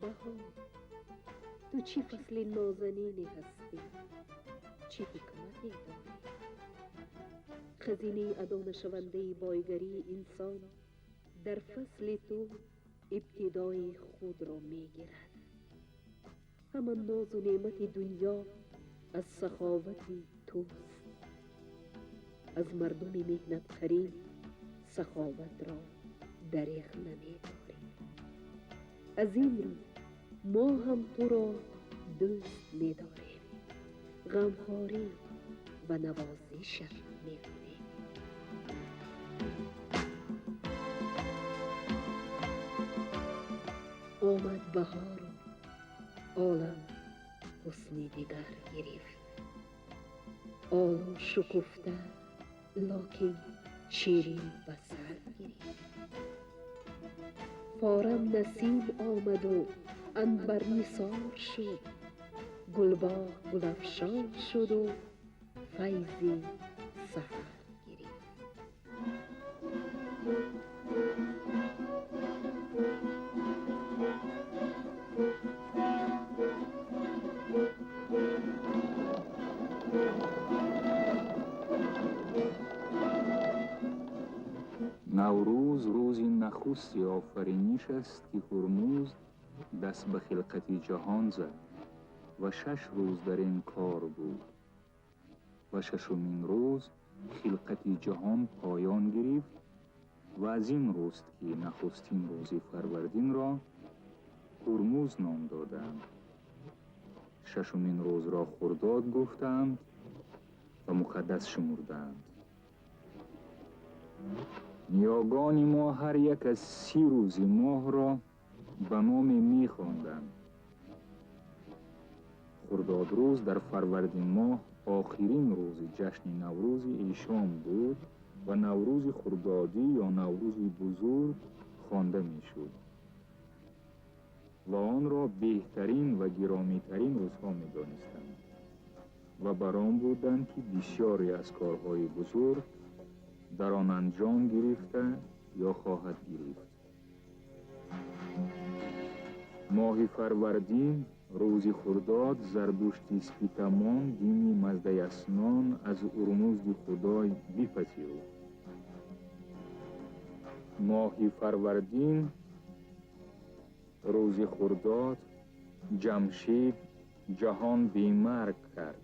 بهار، تو چی فصل نازنینی هستی، چی حکمتی داری؟ خزینه ادا نشونده بایگری انسان در فصل تو ابتدای خود را میگیرد. همان ناز و نعمت دنیا از سخاوت توست. از مردم مهنت خرین سخاوت را دریغ نمی‌داری. از این رو ما هم تو را دوست می‌داریم، غمخواری و نوازش می‌کنیم. آمد بهار و عالم حسن دیگر گرفت، آلو شکفته لکن شیرین به سر گرفت. فارم نسیم آمد و عنبر نثار شد، گلباغ گلفشان شد و فیض سحر گرفت. نوروز روزی نخستی آفرینش است که هرمز دست به خلقت جهان زد و 6 روز در این کار بود و 6مین روز خلقت جهان پایان گرفت و از این روز که نخستین روز فروردین را هرمز نام دادند. 6مین روز را خرداد گفتند و مقدس شمردند. نیاگان ما هر یک از 30 روز ماه را به نام می خواندند. خرداد روز در فروردین ماه آخرین روز جشن نوروز ایشان بود و نوروز خردادی یا نوروز بزرگ خوانده می شد و آن را بهترین و گرامی ترین روزها می دانستند و برام بودند که بسیاری از کارهای بزرگ در آن انجام گرفته یا خواهد گرفت. ماه فروردین روز خرداد زردشتی است که تمام دین مزده اسنان از ارمزد خدای بپذیرد. ماه فروردین روز خرداد جمشید جهان بیمرگ کرد،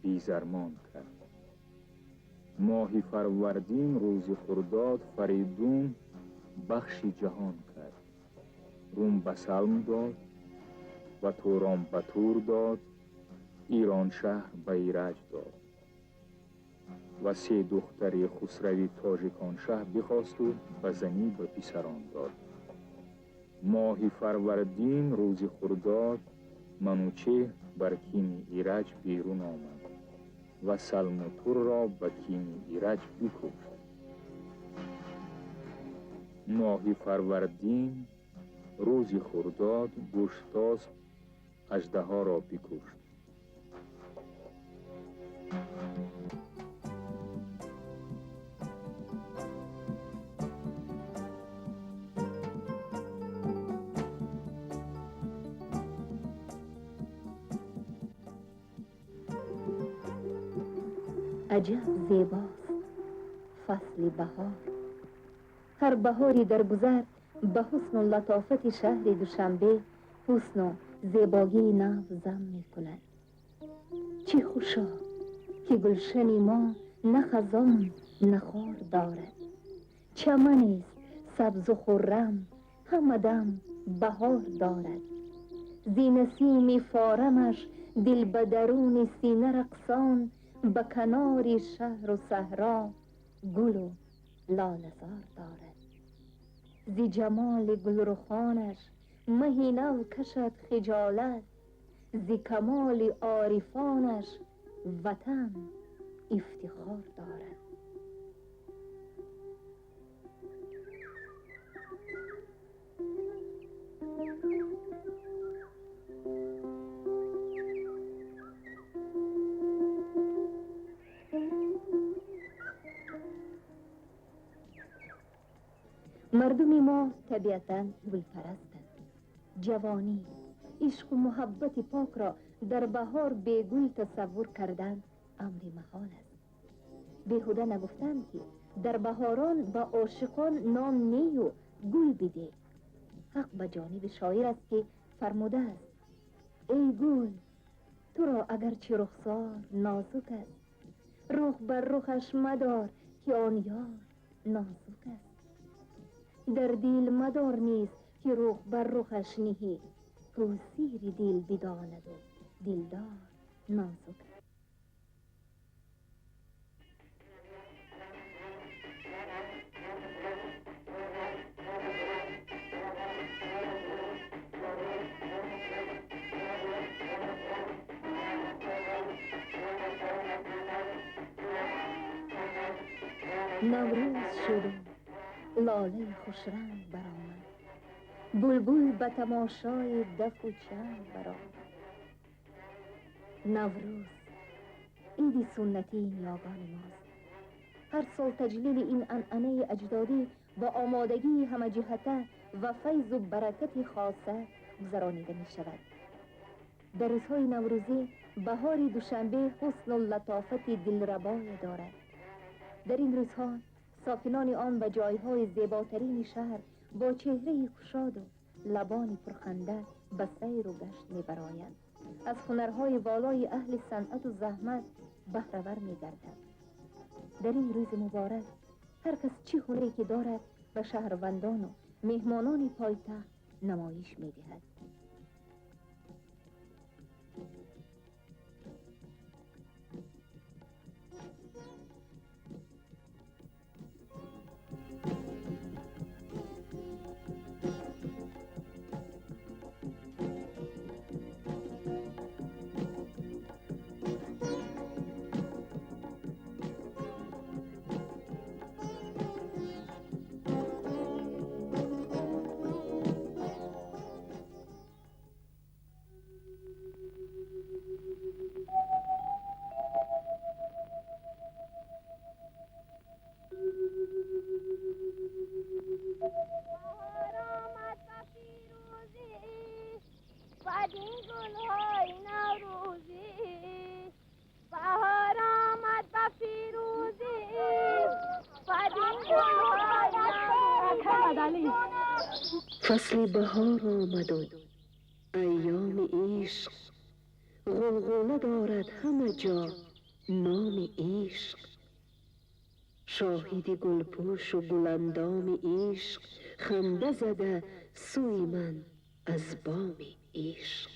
بیزرمان کرد. ماه فروردین روز خرداد فریدون بخش جهان کرد. روم به سلم داد و توران به تور داد، ایران شهر به ایرج داد و 3 دختر خسروی تاجکان شهر بخواست و به زنی به پسران داد. ماه فروردین روز خرداد منوچهر بر کین ایرج بیرون آمد و سلم و تور را به کین ایرج بکشت. ماه فروردین روز خرداد گشتاسپ اژدها را بکشت. عجب زیباست فصل بهار. هر بهاری در گذر به حسن و لطافت شهر دوشنبه حسن و زیبایی نو زم می کند. چه خوشا که گلشن ما نه خزان نه خار دارد، چمنی است سبز و خرم همدم بهار دارد. زی نسیم فارمش دل به درون سینه رقصان، به کنار شهر و صحرا گل و لاله‌زار دارد. زی جمال گلرخانش مهی نو کشد خجالت، زی کمال عارفانش وطن افتخار دارد. مردم ما طبیعتاً گلپرستند. جوانی، عشق و محبت پاک را در بهار بیگل تصور کردن امر محال است. بیهوده نگفتند که در بهاران با عاشقان نام نی و گل بده. حق به جانب شاعر است که فرموده است: ای گل، تو را اگرچه رخسار نازک است، رخ بر رخش مدار که آن یار نازک است. در دل مدار نیز که رخ بر رخش نهی، کو سیر دل بداند و دلدار نازک است. نوروز شد و لاله خوشرنگ برآمد، بلبل به تماشای دف و چنگ برآمد. نوروز عید سنتی نیاگان ماست. هر سال تجلیل این عنعنه اجدادی با آمادگی همه جهته و فیض و برکت خاصه گذرانیده می شود. در روزهای نوروزی بهار دوشنبه حسن و لطافت دلربای دارد. در این روزها ساکنان آن و جایهای زیباترین شهر با چهره گشاد و لبان پرخنده به سیر و گشت می برآیند. از هنرهای والای اهل صنعت و زحمت بهره ور می گردند. در این روز مبارک هر کس چه هنری که دارد به شهروندان و مهمانان پایتخت نمایش می دهد. فصل بهار آمد و ایام عشق، غلغله دارد همه جا نام عشق. شاهد گلپوش و گلاندام عشق، خنده زده سوی من از بام عشق.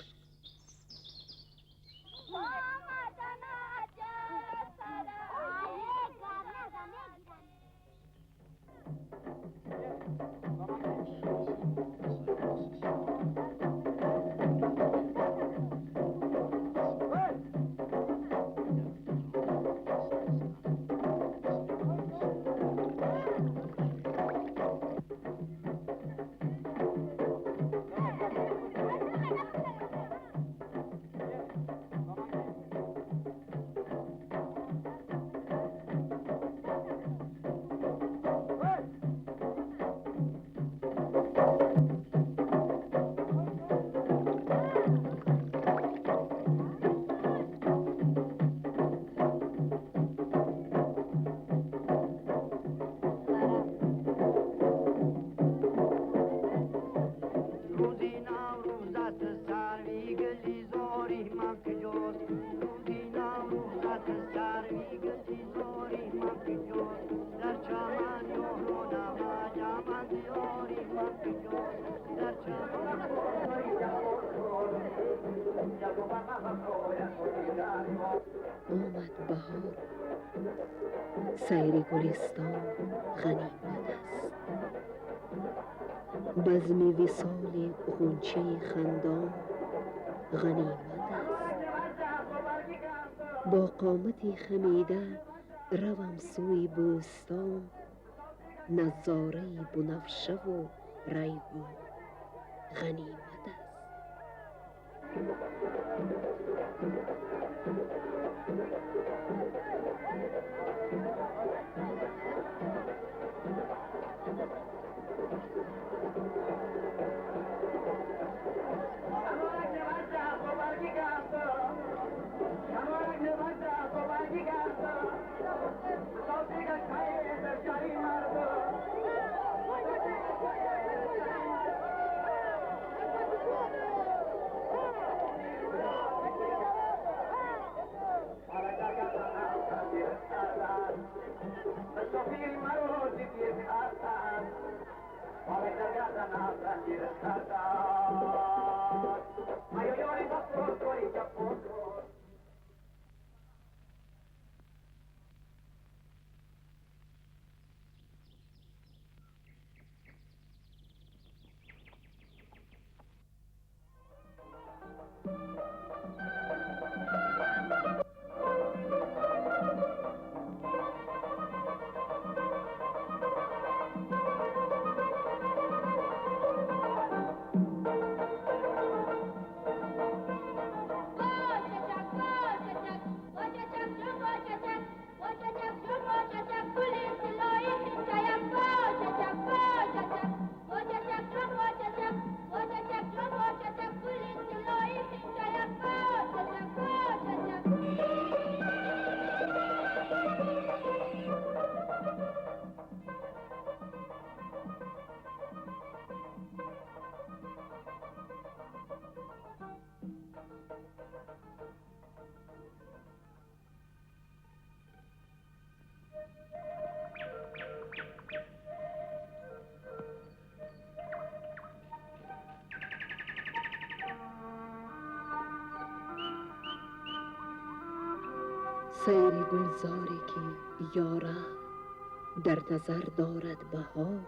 آمد بهار، سیر گلستان غنیمت است. بزم وصال غنچه خندان غنیمت است. با قامتی خمیده روم سوی بوستان، نظاره بنفشه و ریحان غنیمت است. سیر گلزاری که یاره در نظر دارد بهار،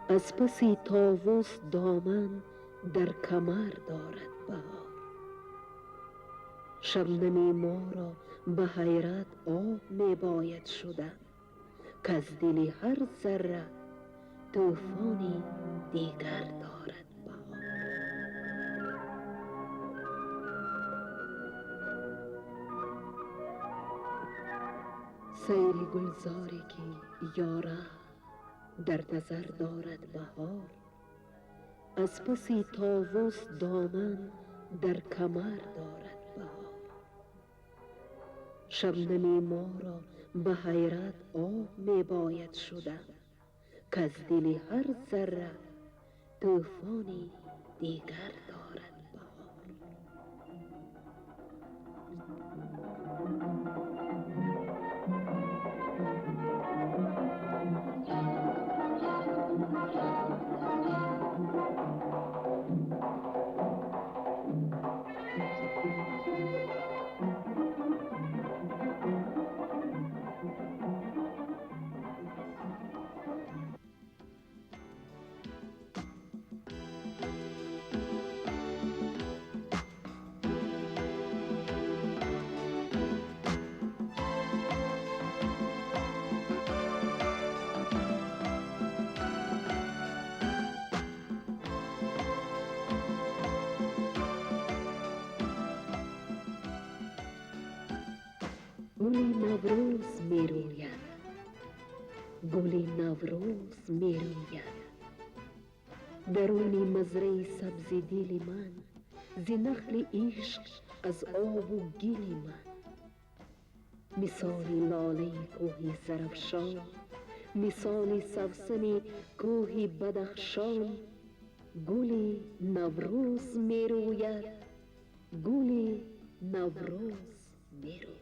از پسی طاووس دامن در کمر دارد بهار. شبنمی ما را به حیرت آب می باید شدن، که از دل هر ذره طوفانی دیگر دارد بهار. سیر گلزاری که یاره در نظر دارد بهار، از پسی طاووس دامن در کمر دارد بهار. شبنمی ما را به حیرت آب می باید شدن، که از دل هر ذره طوفانی دیگر دارد بهار. گل نوروز می روید، گل نوروز می روید، درون مزرعه سبز دل من، ز نخل عشق از آب و گل من. مثال لاله کوه زرافشان، مثال سوسن کوه بدخشان، گل نوروز می روید، گل نوروز می روید.